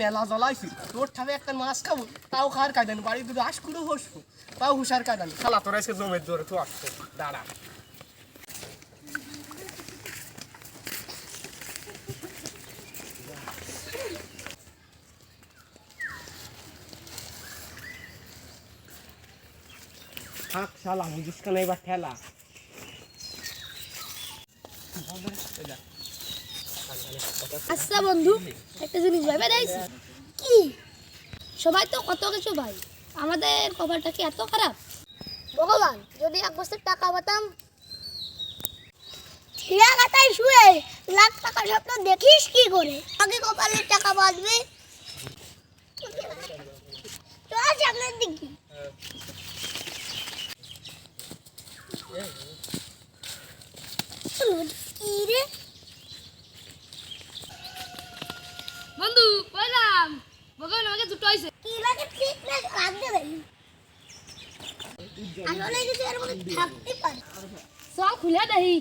মেলা জ্বলাইছি তোর ঠাবে একটা মাছ খাবো তাও খাওয়ার কায়দা নেই বাড়ি দুটো আশ করে বসবো তাও হুশার কায়দা নেই খালা তোর আজকে জমের জোরে তো আসতো দাঁড়া থাক শালা বুঝিস কেন এবার ঠেলা আচ্ছা বন্ধু একটা জিনিস ভেবে দেখছি কি সবাই তো কত কিছু ভাই আমাদের কপালটা কি এত খারাপ ভগবান যদি এক বছর টাকা পেতাম ছিঁড়া কাটায় শুয়ে লাখ টাকা স্বপ্ন দেখিস কি করে আগে কপালের টাকা বাঁচবে চল সামনের দিকে কি রে বন্ধু কইলাম ভগবান আমাকে দুটো হইছে কি লাগে ঠিক না লাগবে ভাই আসলে কিছু এর মধ্যে থাকতে পারে সব খুলে দেই